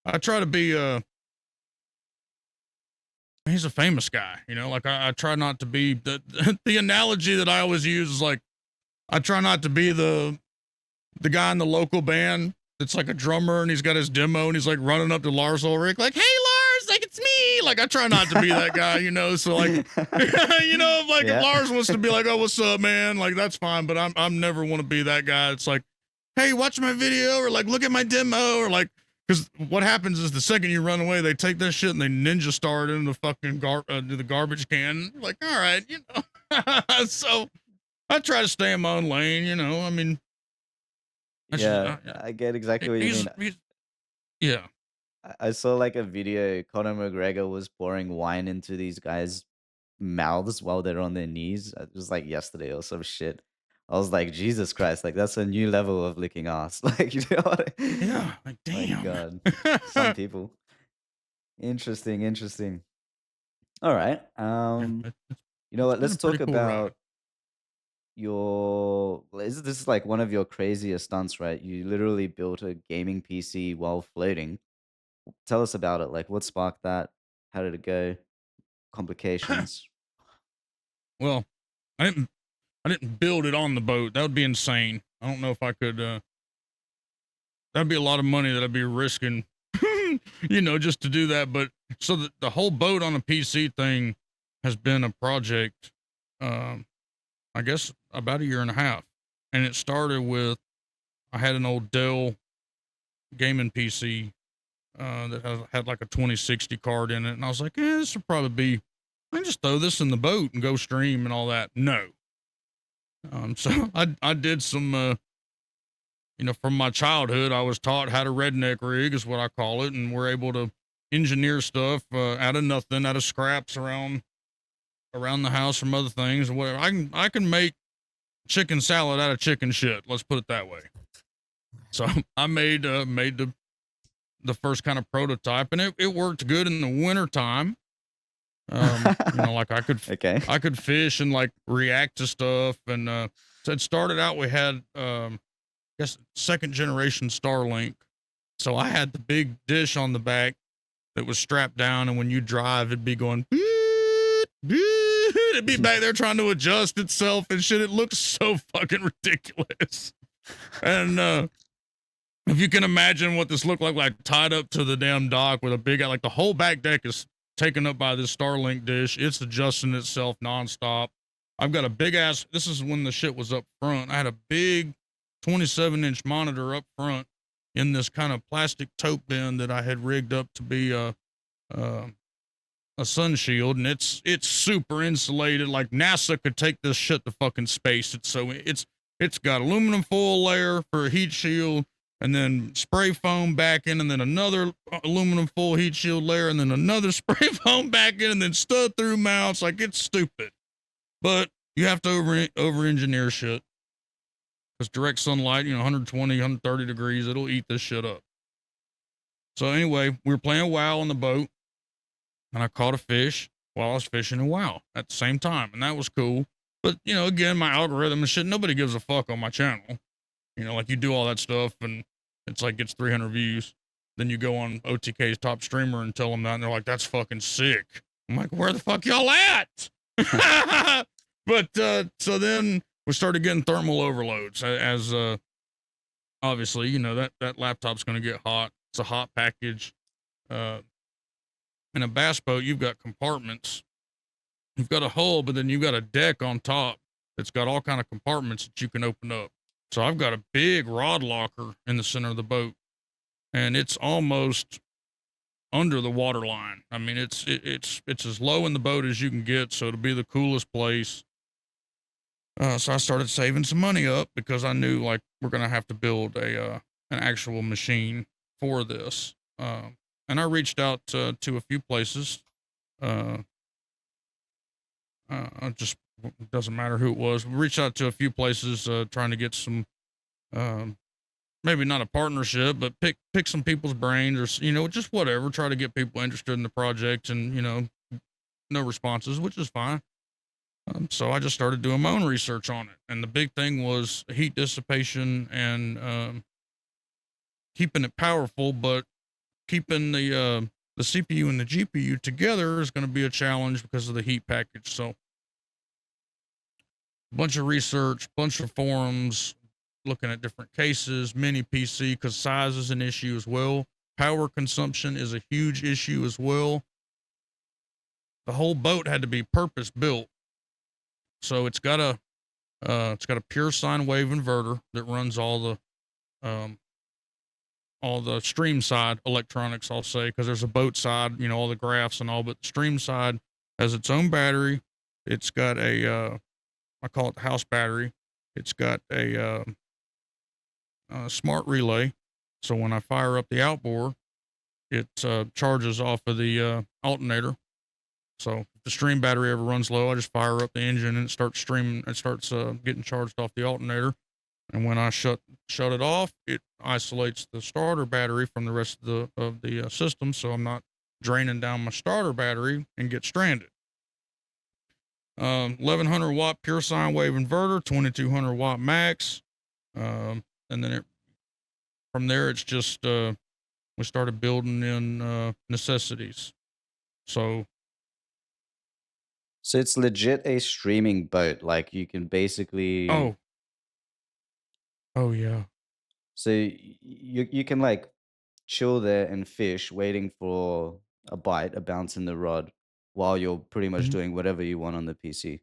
I try to be he's a famous guy, you know, like I try not to be the analogy that I always use is like I try not to be the guy in the local band that's like a drummer and he's got his demo and he's like running up to Lars Ulrich like, hey Lars, like it's me. Like I try not to be that guy, you know. So like you know, if like if Lars wants to be like, oh, what's up, man? Like that's fine, but I'm never want to be that guy. It's like, hey, watch my video or like look at my demo or like because what happens is the second you run away, they take that shit and they ninja star it into the fucking the garbage can. Like, all right, you know. So I try to stay in my own lane, you know. I mean, I get exactly what you mean. Yeah. I saw like a video. Conor McGregor was pouring wine into these guys' mouths while they're on their knees. It was like yesterday or some shit. I was like, Jesus Christ, like that's a new level of licking ass. Like, you know what Yeah, like damn. My God. Some people. Interesting. All right. You know what? Let's talk about this is like one of your craziest stunts, right? You literally built a gaming PC while floating. Tell us about it. Like, what sparked that? How did it go? Complications? Well, I didn't build it on the boat. That would be insane. I don't know if I could. That'd be a lot of money that I'd be risking, you know, just to do that. But so the whole boat on a PC thing has been a project. I guess about a year and a half, and it started with I had an old Dell gaming PC that had like a 2060 card in it, and I was like, this will probably be. I can just throw this in the boat and go stream and all that. No. So I did some, you know, from my childhood, I was taught how to redneck rig is what I call it, and we're able to engineer stuff out of nothing, out of scraps around the house from other things or whatever. I can make chicken salad out of chicken shit. Let's put it that way. So I made the first kind of prototype, and it worked good in the winter time. You know, like I could fish and like react to stuff. And so it started out, we had I guess second generation Starlink. So I had the big dish on the back that was strapped down, and when you drive, it'd be going beep, beep. It'd be back there trying to adjust itself and shit. It looks so fucking ridiculous. And if you can imagine what this looked like tied up to the damn dock with a big, like the whole back deck is taken up by this Starlink dish. It's adjusting itself nonstop. I've got a big ass, this is when the shit was up front. I had a big 27-inch monitor up front in this kind of plastic tote bin that I had rigged up to be a sun shield, and it's super insulated. Like NASA could take this shit to fucking space. It's got aluminum foil layer for a heat shield, and then spray foam backing, and then another aluminum foil heat shield layer, and then another spray foam backing, and then stud through mounts. Like it's stupid, but you have to over engineer shit because direct sunlight, you know, 120, 130 degrees, it'll eat this shit up. So anyway, we were playing WoW on the boat, and I caught a fish while I was fishing a WoW at the same time, and that was cool. But you know, again, my algorithm and shit, nobody gives a fuck on my channel. You know, like you do all that stuff, and it's like gets 300 views. Then you go on OTK's top streamer and tell them that, and they're like, "That's fucking sick." I'm like, "Where the fuck y'all at?" But so then we started getting thermal overloads as obviously, you know, that laptop's going to get hot. It's a hot package. In a bass boat, you've got compartments. You've got a hull, but then you've got a deck on top It's got all kind of compartments that you can open up. So I've got a big rod locker in the center of the boat, and it's almost under the water line. I mean, it's as low in the boat as you can get, so it'll be the coolest place. So I started saving some money up because I knew like we're gonna have to build an actual machine for this. And I reached out to a few places. Just doesn't matter who it was. We reached out to a few places trying to get some, maybe not a partnership, but pick some people's brains or, you know, just whatever. Try to get people interested in the project, and, you know, no responses, which is fine. So I just started doing my own research on it. And the big thing was heat dissipation and keeping it powerful, but keeping the CPU and the GPU together is going to be a challenge because of the heat package. So a bunch of research, bunch of forums, looking at different cases, mini PC, because size is an issue as well. Power consumption is a huge issue as well. The whole boat had to be purpose built. So it's got a pure sine wave inverter that runs all the stream side electronics, I'll say, because there's a boat side, you know, all the graphs and all, but the stream side has its own battery. It's got a, I call it the house battery. It's got a smart relay. So when I fire up the outboard, it charges off of the alternator. So if the stream battery ever runs low, I just fire up the engine and it starts streaming. It starts getting charged off the alternator. And when I shut it off, it isolates the starter battery from the rest of the system, so I'm not draining down my starter battery and get stranded. 1100 watt pure sine wave inverter, 2200 watt max, and then from there it's just we started building in necessities. So it's legit a streaming boat. Like you can basically. Oh yeah. So you can like chill there and fish, waiting for a bite, a bounce in the rod, while you're pretty much doing whatever you want on the PC.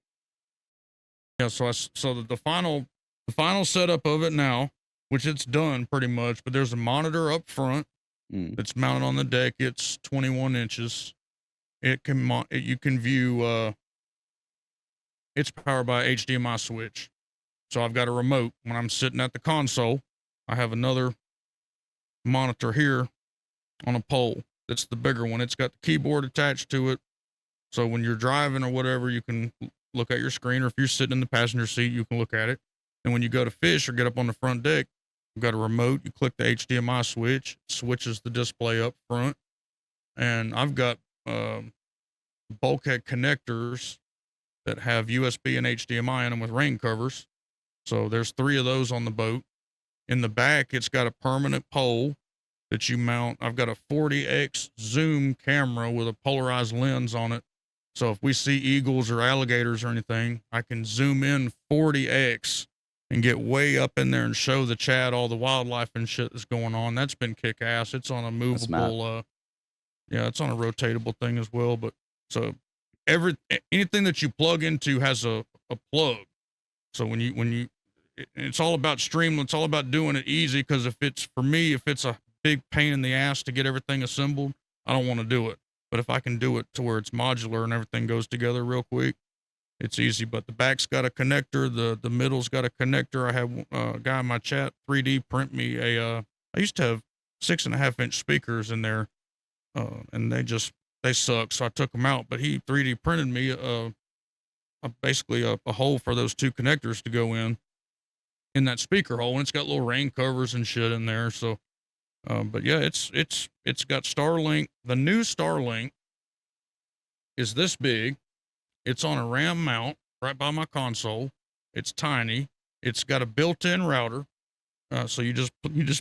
Yeah. So the final setup of it now, which it's done pretty much, but there's a monitor up front that's mounted on the deck. It's 21 inches. It can you can view. It's powered by HDMI switch. So I've got a remote. When I'm sitting at the console, I have another monitor here on a pole. That's the bigger one. It's got the keyboard attached to it. So when you're driving or whatever, you can look at your screen, or if you're sitting in the passenger seat, you can look at it. And when you go to fish or get up on the front deck, you've got a remote. You click the HDMI switch, switches the display up front. And I've got bulkhead connectors that have USB and HDMI in them with rain covers. So there's 3 of those on the boat. In the back, it's got a permanent pole that you mount. I've got a 40x zoom camera with a polarized lens on it. So if we see eagles or alligators or anything, I can zoom in 40x and get way up in there and show the chat all the wildlife and shit that's going on. That's been kick ass. It's on a movable, it's on a rotatable thing as well. But so anything that you plug into has a plug. So when you, it's all about streaming. It's all about doing it easy. Cause if it's a big pain in the ass to get everything assembled, I don't want to do it. But if I can do it to where it's modular and everything goes together real quick, it's easy. But the back's got a connector. The middle's got a connector. I have a guy in my chat 3D print me I used to have 6.5 inch speakers in there, and they suck. So I took them out, but he 3D printed me basically a hole for those 2 connectors to go in that speaker hole, and it's got little rain covers and shit in there. So, but yeah, it's got Starlink. The new Starlink is this big. It's on a RAM mount right by my console. It's tiny. It's got a built-in router. So you just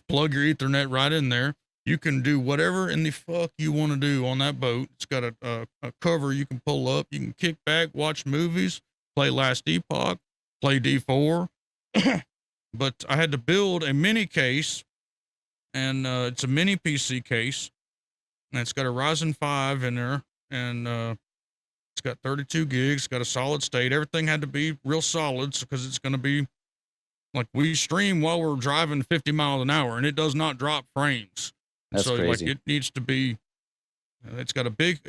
plug your Ethernet right in there. You can do whatever in the fuck you want to do on that boat. It's got a cover you can pull up. You can kick back, watch movies, play Last Epoch, play D4. But I had to build a mini case, and it's a mini PC case, and it's got a Ryzen 5 in there, and It's got 32 gigs, got a solid state. Everything had to be real solid because it's going to be like we stream while we're driving 50 miles an hour and it does not drop frames. And That's so like crazy. it needs to be, it's got a big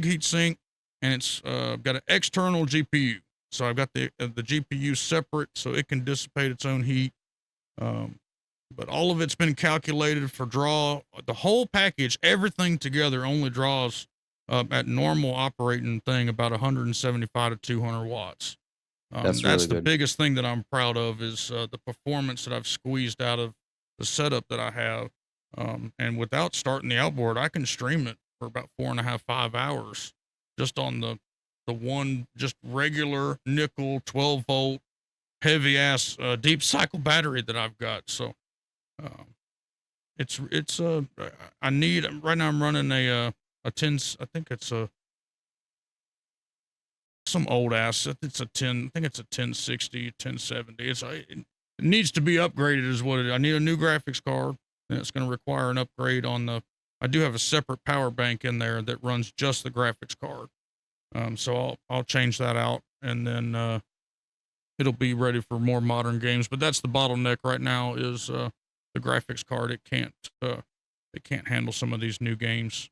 heat sink and it's got an external GPU. So I've got the GPU separate so it can dissipate its own heat. But all of it's been calculated for draw. The whole package, everything together only draws at normal operating thing about 175 to 200 watts. That's That's really the good. biggest thing that I'm proud of is the performance that I've squeezed out of the setup that I have. And without starting the outboard, I can stream it for about 4.5, 5 hours just on the one just regular nickel 12-volt heavy ass deep cycle battery that I've got. So it's I need right now. I'm running a 10. I think it's some old ass. It's a 10. I think it's a 1060, 1070. It needs to be upgraded. Is what I need a new graphics card, and it's going to require an upgrade on the. I do have a separate power bank in there that runs just the graphics card. So I'll change that out, and then it'll be ready for more modern games. But that's the bottleneck right now is the graphics card. It can't handle some of these new games.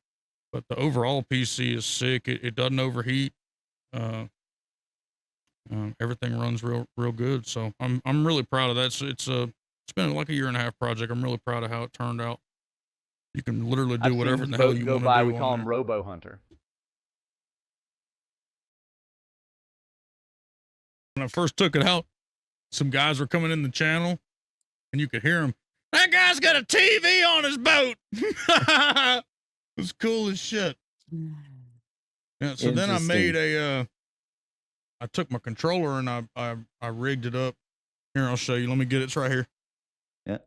But the overall PC is sick. It doesn't overheat. Everything runs real good. So I'm really proud of that. It's been like a 1.5-year project. I'm really proud of how it turned out. You can literally do I've seen whatever his the hell boat you go want to by. do We call on him there. Robo Hunter. When I first took it out, some guys were coming in the channel, and you could hear them. That guy's got a TV on his boat. It was cool as shit. Yeah. So then I made I took my controller and I rigged it up. Here, I'll show you. Let me get it. It's right here. Yeah.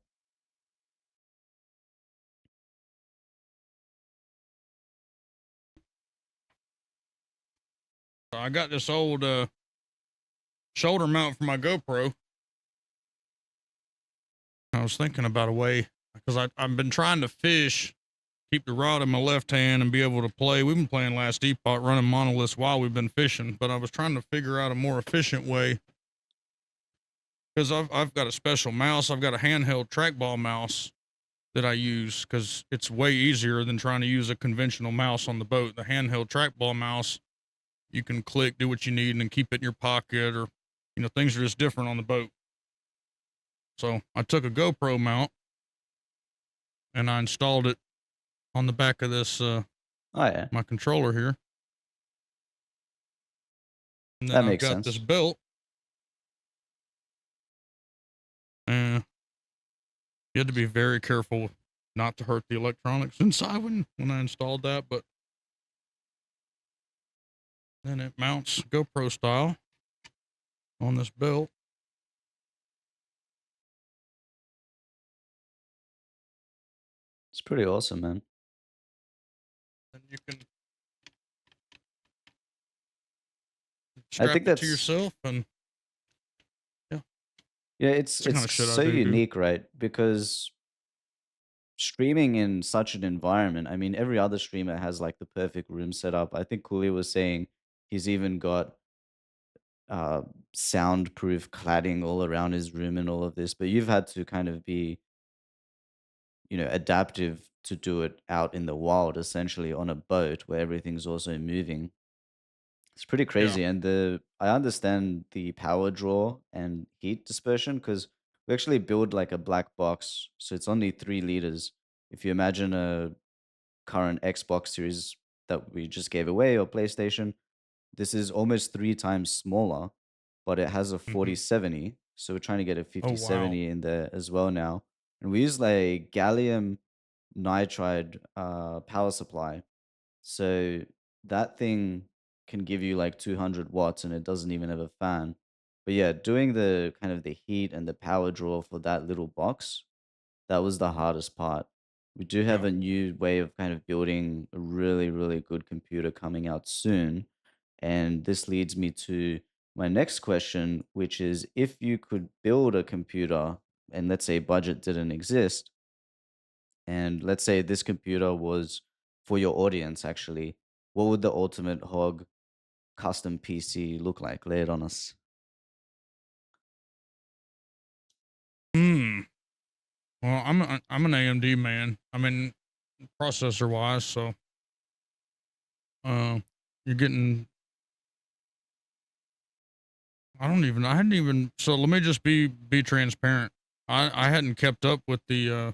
I got this old shoulder mount for my GoPro. I was thinking about a way because I've been trying to fish, keep the rod in my left hand and be able to play. We've been playing Last Epoch, running monoliths while we've been fishing, but I was trying to figure out a more efficient way because I've got a special mouse. I've got a handheld trackball mouse that I use because it's way easier than trying to use a conventional mouse on the boat. The handheld trackball mouse, you can click, do what you need, and then keep it in your pocket, or things are just different on the boat. So I took a GoPro mount and I installed it on the back of this my controller here. And then That I've makes got sense. this belt. And you had to be very careful not to hurt the electronics inside when I installed that, but then it mounts GoPro style on this belt. It's pretty awesome, man. And you can I strap think it to that's yourself, and yeah, it's the kind of it's shit I so do. unique, right? Because streaming in such an environment, I mean, every other streamer has like the perfect room setup. I think Cooley was saying he's even got uh soundproof cladding all around his room and all of this, but you've had to kind of be, adaptive to do it out in the wild, essentially on a boat where everything's also moving. It's pretty Yeah. crazy, and I understand the power draw and heat dispersion because we actually build like a black box, so it's only 3 liters. If you imagine a current Xbox series that we just gave away or PlayStation, this is almost 3 times smaller, but it has a Mm-hmm. 4070. So we're trying to get a Oh, wow. 5070 in there as well now. And we use like gallium nitride power supply. So that thing can give you like 200 watts and it doesn't even have a fan. But yeah, doing the kind of the heat and the power draw for that little box, that was the hardest part. We do have Yeah. a new way of kind of building a really, really good computer coming out soon. And this leads me to my next question, which is if you could build a computer and let's say budget didn't exist, and let's say this computer was for your audience, actually, what would the ultimate hog custom PC look like? Lay it on us. Well, I'm an AMD man. I mean, processor wise, so you're getting. I hadn't even. So let me just be transparent. I hadn't kept up with the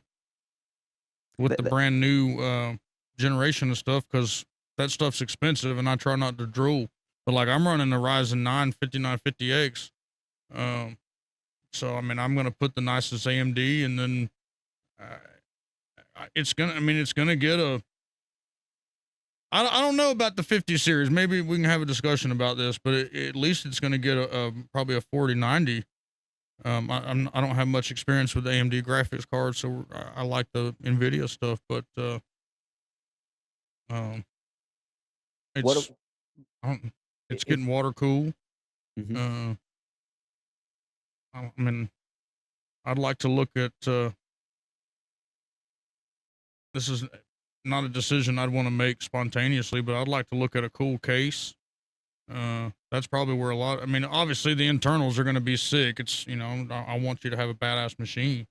brand new generation of stuff because that stuff's expensive, and I try not to drool. But like I'm running a Ryzen 9 5950X. So I mean, I'm gonna put the nicest AMD, and then it's gonna get a. I don't know about the 50 series. Maybe we can have a discussion about this, but at least it's gonna get a probably a 4090. I don't have much experience with AMD graphics cards, so I like the NVIDIA stuff, but it's it's getting water cool. Mm-hmm. I mean, I'd like to look at. This is not a decision I'd want to make spontaneously, but I'd like to look at a cool case. That's probably where I mean, obviously the internals are going to be sick. It's, you know, I want you to have a badass machine,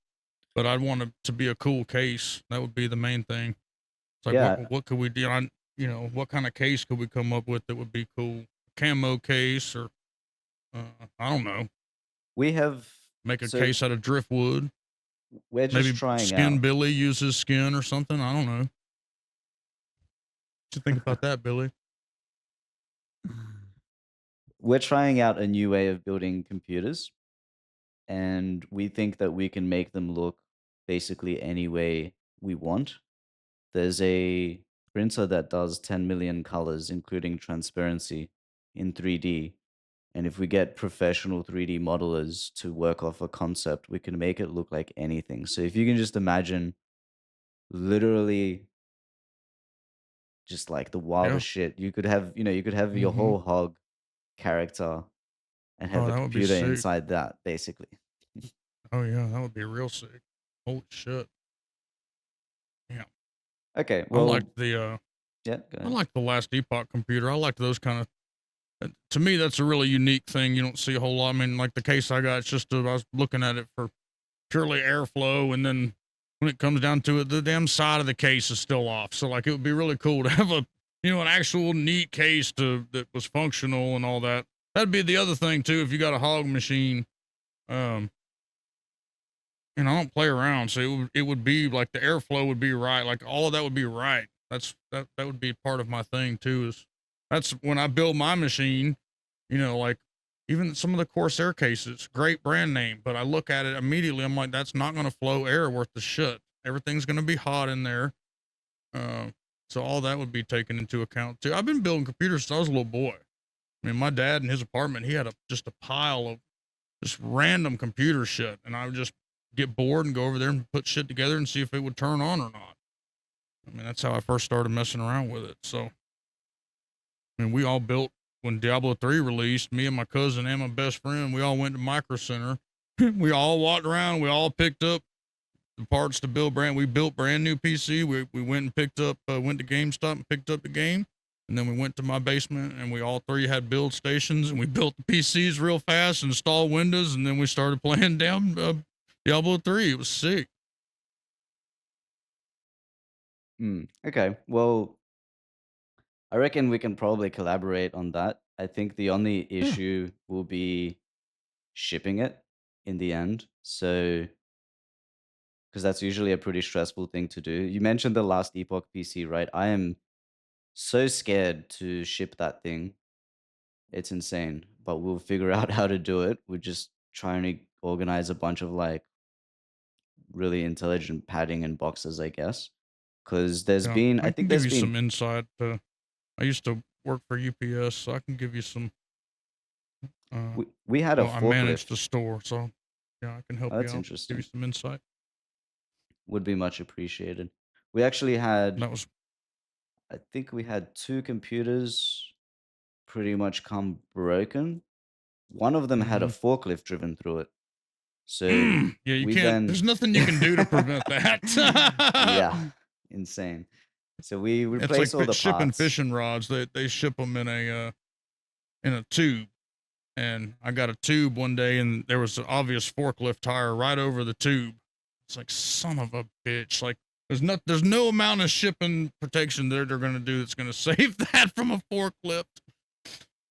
but I'd want it to be a cool case. That would be the main thing. It's like, Yeah. what could we do? You know, what kind of case could we come up with that would be cool? Camo case, or, I don't know. We have Make a case out of driftwood. We're just Maybe trying Skin out. Billy uses skin or something. I don't know. What you think about that, Billy? We're trying out a new way of building computers, and we think that we can make them look basically any way we want. There's a printer that does 10 million colors, including transparency, in 3D. And if we get professional 3D modelers to work off a concept, we can make it look like anything. So if you can just imagine literally just like the wildest shit, you could have, your whole Hog character and have a that would be computer sick. inside that, basically. Oh yeah, that would be real sick. Holy shit. Yeah. Okay, well, I like the yeah, go I ahead. like the Last Epoch computer. I like those kind of. To me, that's a really unique thing. You don't see a whole lot. I mean, like the case I got, it's just I was looking at it for purely airflow, and then when it comes down to it, the damn side of the case is still off. So like, it would be really cool to have an actual neat case that was functional and all that. That'd be the other thing too. If you got a Hog machine, I don't play around, so it would be like the airflow would be right, like all of that would be right. That would be part of my thing too. That's when I build my machine, like even some of the Corsair cases, great brand name, but I look at it immediately, I'm like, that's not going to flow air worth the shit. Everything's going to be hot in there. So all that would be taken into account too. I've been building computers since I was a little boy. I mean, my dad in his apartment, he had just a pile of just random computer shit, and I would just get bored and go over there and put shit together and see if it would turn on or not. I mean, that's how I first started messing around with it. So, I mean, we all built when Diablo 3 released, me and my cousin and my best friend, we all went to Micro Center. We all walked around. We all picked up the parts to build we built brand new PC. We went and picked up, went to GameStop and picked up the game. And then we went to my basement and we all three had build stations and we built the PCs real fast, installed Windows, and then we started playing down Diablo 3. It was sick. Okay, well, I reckon we can probably collaborate on that. I think the only issue will be shipping it in the end. So, because that's usually a pretty stressful thing to do. You mentioned the Last Epoch PC, right? I am so scared to ship that thing. It's insane, but we'll figure out how to do it. We're just trying to organize a bunch of like really intelligent padding and boxes, I guess. Because there's been, I think give there's you been some insight. I used to work for UPS, so I can give you some. We had a I forklift. managed the store, so yeah, I can help you That's out. interesting. Give you some insight. Would be much appreciated. We actually had, That was, I think we had 2 computers pretty much come broken. One of them had a forklift driven through it. So yeah, you we can't. then There's nothing you can do to prevent that. yeah, insane. So we It's replaced all like the shipping parts. fishing rods. They ship them in in a tube. And I got a tube one day, and there was an obvious forklift tire right over the tube. It's like, son of a bitch. Like, there's no amount of shipping protection they're going to do that's going to save that from a forklift.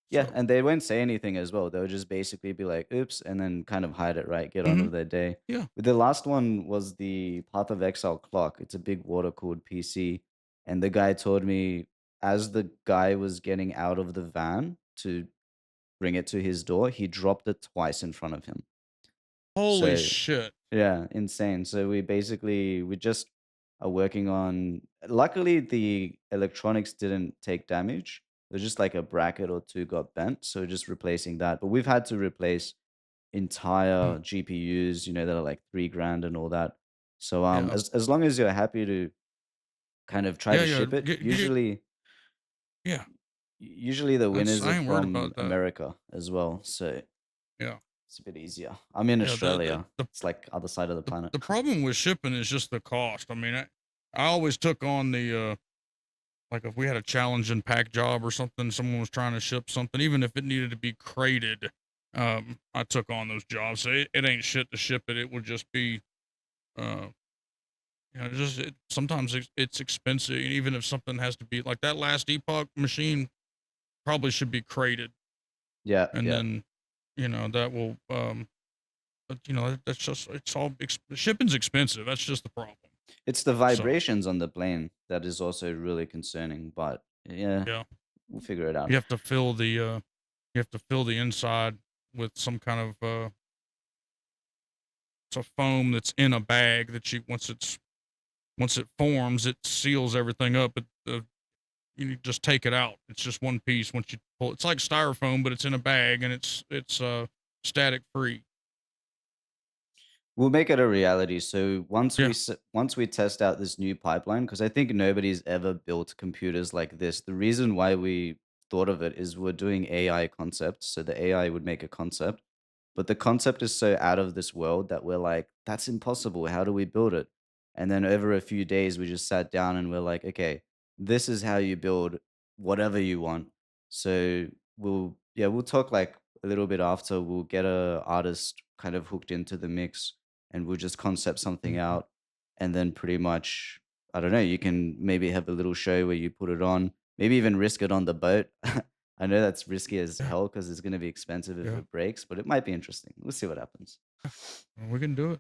Yeah, So, and they won't say anything as well. They'll just basically be like, oops, and then kind of hide it, right? Get on with their day. yeah. The last one was the Path of Exile clock. It's a big water cooled PC. And the guy told me as the guy was getting out of the van to bring it to his door, he dropped it twice in front of him. Holy So, shit. yeah, insane. So we just are working on. Luckily, the electronics didn't take damage. There's just like a bracket or two got bent, so just replacing that. But we've had to replace entire GPUs, that are like $3,000 and all that. So Yeah. as long as you're happy to kind of try to ship it, usually the winners I are ain't worried from about that. America as well. So Yeah. it's a bit easier. I'm in Australia. The It's like other side of the planet. The problem with shipping is just the cost. I mean, I always took on the like if we had a challenging pack job or something, someone was trying to ship something, even if it needed to be crated, I took on those jobs. So it ain't shit to ship it. It would just be, sometimes it's expensive. Even if something has to be like that Last Epoch machine, probably should be crated. Yeah. And then, that will, but that's just, shipping's expensive. That's just the problem. It's the vibrations on the plane that is also really concerning, but Yeah. We'll figure it out. You have to fill the inside with some kind of it's a foam that's in a bag that once it forms, it seals everything up. But you just take it out. It's just one piece. Once you pull, it's like styrofoam, but it's in a bag and it's static free. We'll make it a reality. So once we test out this new pipeline, because I think nobody's ever built computers like this. The reason why we thought of it is we're doing AI concepts. So the AI would make a concept, but the concept is so out of this world that we're like, that's impossible. How do we build it? And then over a few days, we just sat down and we're like, okay, this is how you build whatever you want. So we'll talk like a little bit after. We'll get a artist kind of hooked into the mix and we'll just concept something out. And then pretty much, I don't know, you can maybe have a little show where you put it on, maybe even risk it on the boat. I know that's risky as hell because it's going to be expensive if it breaks, but it might be interesting. We'll see what happens. We can do it.